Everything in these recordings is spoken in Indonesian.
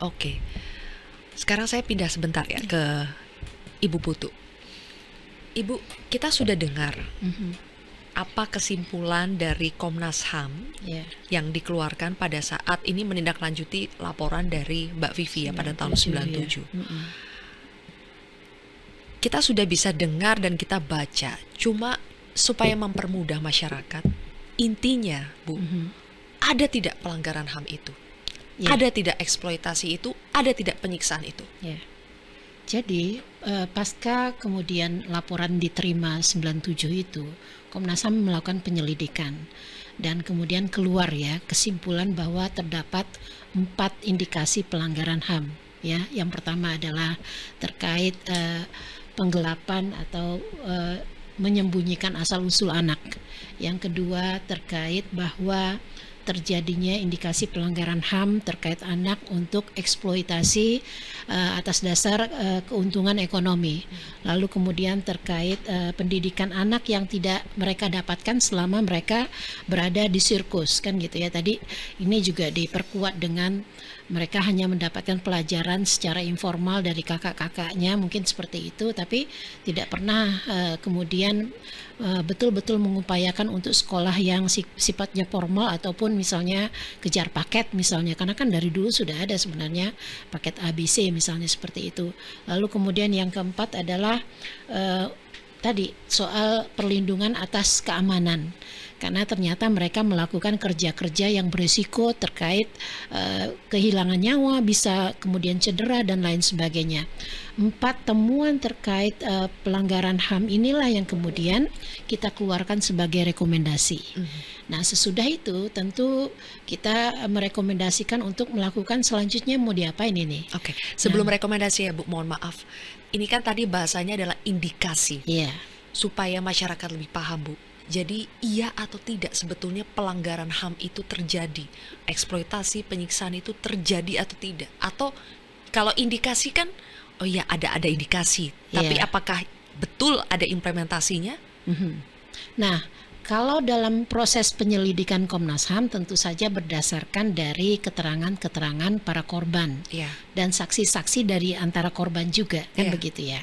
Oke. Sekarang saya pindah sebentar ya ke Ibu Putu. Ibu, kita sudah dengar apa kesimpulan dari Komnas HAM Ya, yang dikeluarkan pada saat ini menindaklanjuti laporan dari Mbak Vivi ya pada tahun 97. Kita sudah bisa dengar dan kita baca, cuma supaya mempermudah masyarakat, intinya Bu, ada tidak pelanggaran HAM itu? Ya. Ada tidak eksploitasi itu? Ada tidak penyiksaan itu? Ya. Jadi pasca kemudian laporan diterima 97 itu, Komnas HAM melakukan penyelidikan dan kemudian keluar ya kesimpulan bahwa terdapat 4 indikasi pelanggaran HAM. Ya, yang pertama adalah terkait penggelapan atau menyembunyikan asal-usul anak. Yang kedua terkait bahwa terjadinya indikasi pelanggaran HAM terkait anak untuk eksploitasi atas dasar keuntungan ekonomi. Lalu kemudian terkait pendidikan anak yang tidak mereka dapatkan selama mereka berada di sirkus, kan gitu ya. Tadi ini juga diperkuat dengan mereka hanya mendapatkan pelajaran secara informal dari kakak-kakaknya, mungkin seperti itu, tapi tidak pernah kemudian betul-betul mengupayakan untuk sekolah yang sifatnya formal ataupun misalnya kejar paket misalnya, karena kan dari dulu sudah ada sebenarnya paket ABC misalnya seperti itu. Lalu kemudian yang keempat adalah tadi soal perlindungan atas keamanan, karena ternyata mereka melakukan kerja-kerja yang berisiko terkait kehilangan nyawa, bisa kemudian cedera dan lain sebagainya. 4 temuan terkait pelanggaran HAM inilah yang kemudian kita keluarkan sebagai rekomendasi. Nah, sesudah itu tentu kita merekomendasikan untuk melakukan selanjutnya mau diapain ini. Oke, sebelum rekomendasi ya Bu, mohon maaf. Ini kan tadi bahasanya adalah indikasi. Iya. Supaya masyarakat lebih paham Bu. Jadi iya atau tidak sebetulnya pelanggaran HAM itu terjadi, eksploitasi, penyiksaan itu terjadi atau tidak? Atau kalau indikasi kan, oh iya ada indikasi, tapi apakah betul ada implementasinya? Nah, kalau dalam proses penyelidikan Komnas HAM tentu saja berdasarkan dari keterangan-keterangan para korban dan saksi-saksi dari antara korban juga, kan begitu ya.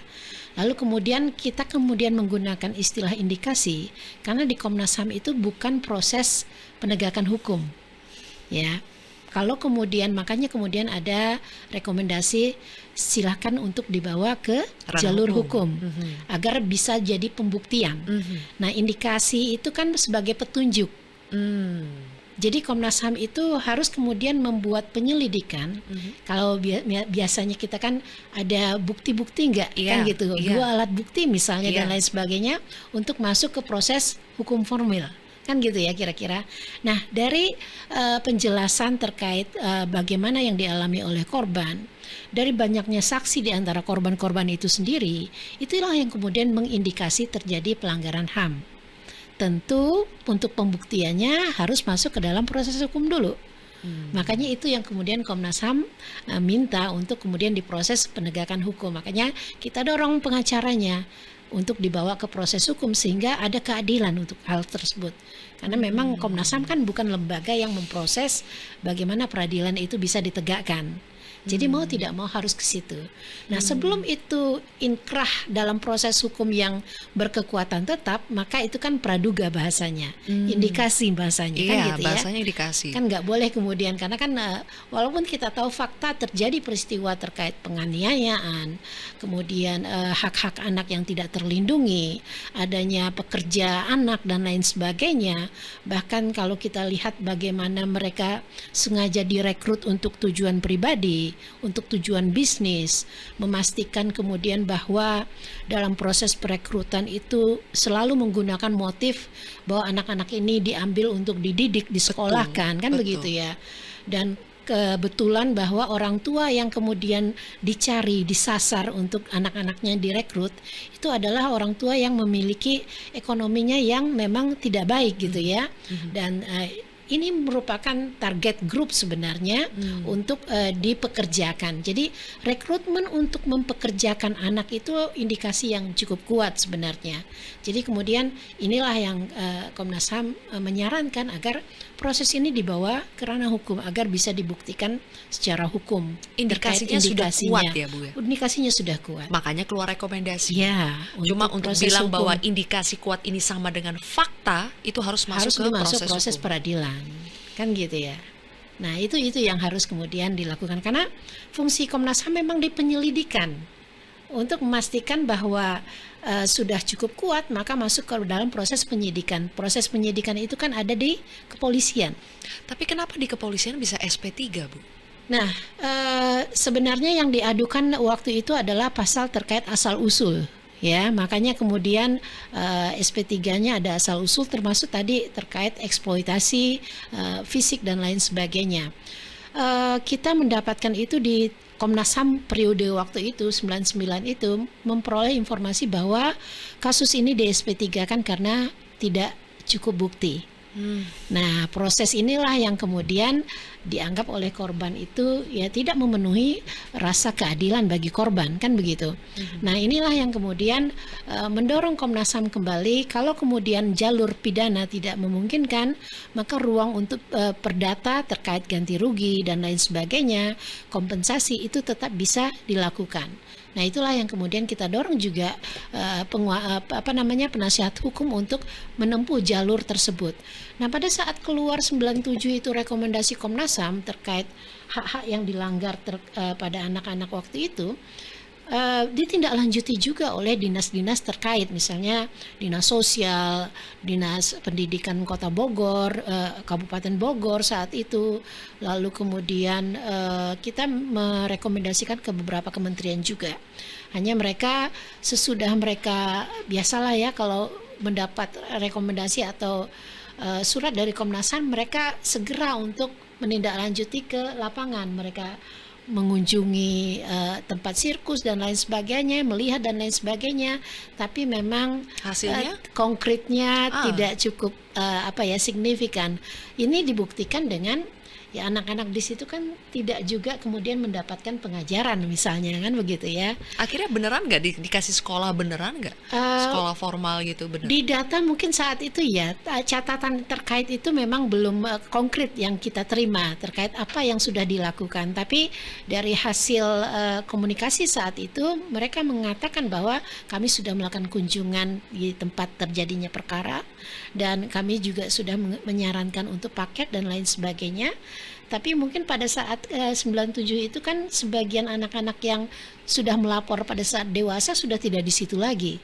Lalu kemudian kita menggunakan istilah indikasi karena di Komnas HAM itu bukan proses penegakan hukum. Ya. Kalau kemudian makanya kemudian ada rekomendasi silakan untuk dibawa ke jalur hukum agar bisa jadi pembuktian. Nah, indikasi itu kan sebagai petunjuk. Jadi Komnas HAM itu harus kemudian membuat penyelidikan. Kalau biasanya kita kan ada bukti-bukti enggak, kan gitu. 2 alat bukti misalnya dan lain sebagainya untuk masuk ke proses hukum formil. Kan gitu ya kira-kira. Nah, dari penjelasan terkait bagaimana yang dialami oleh korban, dari banyaknya saksi di antara korban-korban itu sendiri, itulah yang kemudian mengindikasi terjadi pelanggaran HAM. Tentu untuk pembuktiannya harus masuk ke dalam proses hukum dulu. Makanya itu yang kemudian Komnas HAM minta untuk kemudian diproses penegakan hukum. Makanya kita dorong pengacaranya untuk dibawa ke proses hukum sehingga ada keadilan untuk hal tersebut. Karena memang Komnas HAM kan bukan lembaga yang memproses bagaimana peradilan itu bisa ditegakkan. Jadi mau tidak mau harus ke situ. Nah, sebelum itu inkrah dalam proses hukum yang berkekuatan tetap, maka itu kan praduga bahasanya, indikasi bahasanya, kan gitu ya. Bahasanya indikasi. Kan nggak boleh kemudian, karena kan walaupun kita tahu fakta terjadi peristiwa terkait penganiayaan, kemudian hak-hak anak yang tidak terlindungi, adanya pekerja anak dan lain sebagainya. Bahkan kalau kita lihat bagaimana mereka sengaja direkrut untuk tujuan pribadi, untuk tujuan bisnis, memastikan kemudian bahwa dalam proses perekrutan itu selalu menggunakan motif bahwa anak-anak ini diambil untuk dididik, disekolahkan, kan begitu ya. Dan kebetulan bahwa orang tua yang kemudian dicari, disasar untuk anak-anaknya direkrut itu adalah orang tua yang memiliki ekonominya yang memang tidak baik gitu ya. Dan ini merupakan target grup sebenarnya untuk dipekerjakan. Jadi rekrutmen untuk mempekerjakan anak itu indikasi yang cukup kuat sebenarnya. Jadi kemudian inilah yang Komnas HAM menyarankan agar proses ini dibawa ke ranah hukum agar bisa dibuktikan secara hukum. Indikasinya sudah kuat ya Bu ya? Indikasinya sudah kuat. Makanya keluar rekomendasi. Ya, cuma untuk bilang hukum, bahwa indikasi kuat ini sama dengan fakta, itu harus masuk ke proses peradilan. Kan gitu ya. Nah, itu yang harus kemudian dilakukan karena fungsi Komnas HAM memang di penyelidikan. Untuk memastikan bahwa sudah cukup kuat, maka masuk ke dalam proses penyidikan. Proses penyidikan itu kan ada di kepolisian. Tapi kenapa di kepolisian bisa SP3, Bu? Nah, sebenarnya yang diadukan waktu itu adalah pasal terkait asal-usul. Ya, makanya kemudian SP3-nya ada asal-usul termasuk tadi terkait eksploitasi fisik dan lain sebagainya. Kita mendapatkan itu di Komnas HAM periode waktu itu 99 itu memperoleh informasi bahwa kasus ini di SP3 kan karena tidak cukup bukti. Nah, proses inilah yang kemudian dianggap oleh korban itu ya tidak memenuhi rasa keadilan bagi korban, kan begitu. Nah, inilah yang kemudian mendorong Komnas HAM kembali, kalau kemudian jalur pidana tidak memungkinkan, maka ruang untuk perdata terkait ganti rugi dan lain sebagainya, kompensasi itu tetap bisa dilakukan. Nah, itulah yang kemudian kita dorong juga penasihat hukum untuk menempuh jalur tersebut. Nah, pada saat keluar 97 itu rekomendasi Komnas HAM terkait hak-hak yang dilanggar pada anak-anak waktu itu, ditindaklanjuti juga oleh dinas-dinas terkait, misalnya Dinas Sosial, Dinas Pendidikan Kota Bogor, Kabupaten Bogor saat itu, lalu kemudian kita merekomendasikan ke beberapa kementerian juga. Hanya mereka sesudah mereka biasalah ya kalau mendapat rekomendasi atau surat dari Komnas HAM, mereka segera untuk menindaklanjuti ke lapangan. Mereka mengunjungi tempat sirkus dan lain sebagainya, melihat dan lain sebagainya, tapi memang hasilnya konkretnya tidak cukup signifikan. Ini dibuktikan dengan ya anak-anak di situ kan tidak juga kemudian mendapatkan pengajaran misalnya, kan begitu ya. Akhirnya beneran nggak dikasih sekolah beneran nggak? Sekolah formal gitu bener? Di data mungkin saat itu ya catatan terkait itu memang belum konkret yang kita terima terkait apa yang sudah dilakukan. Tapi dari hasil komunikasi saat itu mereka mengatakan bahwa kami sudah melakukan kunjungan di tempat terjadinya perkara dan kami juga sudah menyarankan untuk paket dan lain sebagainya. Tapi mungkin pada saat 97 itu kan sebagian anak-anak yang sudah melapor pada saat dewasa sudah tidak di situ lagi.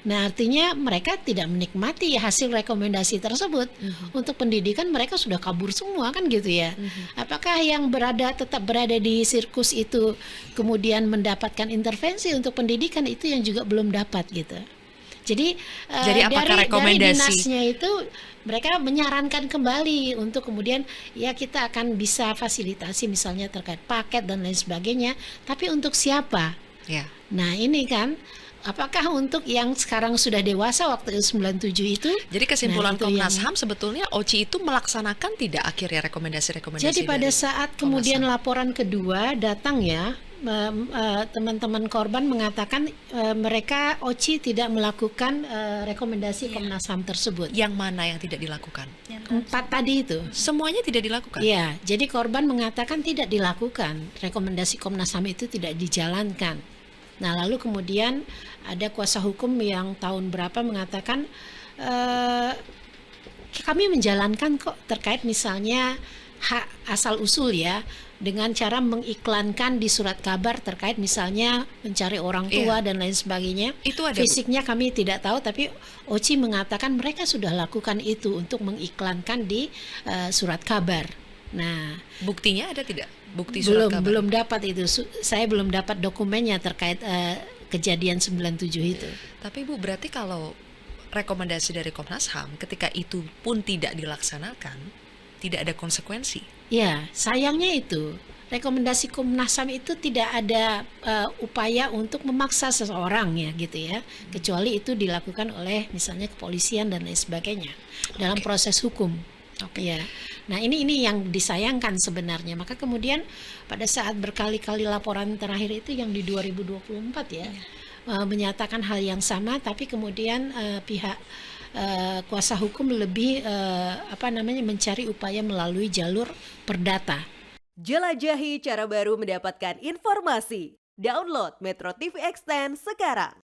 Nah, artinya mereka tidak menikmati hasil rekomendasi tersebut. Untuk pendidikan mereka sudah kabur semua, kan gitu ya. Apakah yang tetap berada di sirkus itu kemudian mendapatkan intervensi untuk pendidikan, itu yang juga belum dapat gitu. Jadi apakah rekomendasi dari dinasnya itu mereka menyarankan kembali untuk kemudian ya kita akan bisa fasilitasi misalnya terkait paket dan lain sebagainya, tapi untuk siapa? Ya. Nah, ini kan apakah untuk yang sekarang sudah dewasa waktu 97 itu? Jadi kesimpulan Komnas HAM sebetulnya OCI itu melaksanakan tidak akhirnya rekomendasi-rekomendasi. Jadi pada saat kemudian laporan kedua datang ya, teman-teman korban mengatakan mereka OCI tidak melakukan rekomendasi Komnas HAM tersebut. Yang mana yang tidak dilakukan? 4 tadi itu. Semuanya tidak dilakukan? Iya, jadi korban mengatakan tidak dilakukan. Rekomendasi Komnas HAM itu tidak dijalankan. Nah, lalu kemudian ada kuasa hukum yang tahun berapa mengatakan kami menjalankan kok terkait misalnya hak asal usul ya, dengan cara mengiklankan di surat kabar terkait misalnya mencari orang tua dan lain sebagainya. Itu ada, fisiknya kami tidak tahu, tapi OCI mengatakan mereka sudah lakukan itu untuk mengiklankan di surat kabar. Nah, buktinya ada tidak? Bukti surat kabar? Belum dapat itu. Saya belum dapat dokumennya terkait kejadian 97 itu. Tapi Bu, berarti kalau rekomendasi dari Komnas HAM ketika itu pun tidak dilaksanakan, tidak ada konsekuensi. Ya, sayangnya itu rekomendasi Komnas HAM itu tidak ada upaya untuk memaksa seseorang ya gitu ya, kecuali itu dilakukan oleh misalnya kepolisian dan lain sebagainya dalam proses hukum. Oke. Ya. Nah, ini yang disayangkan sebenarnya. Maka kemudian pada saat berkali-kali laporan terakhir itu yang di 2024 ya, menyatakan hal yang sama, tapi kemudian pihak kuasa hukum lebih mencari upaya melalui jalur perdata. Jelajahi cara baru mendapatkan informasi. Download Metro TV Extend sekarang.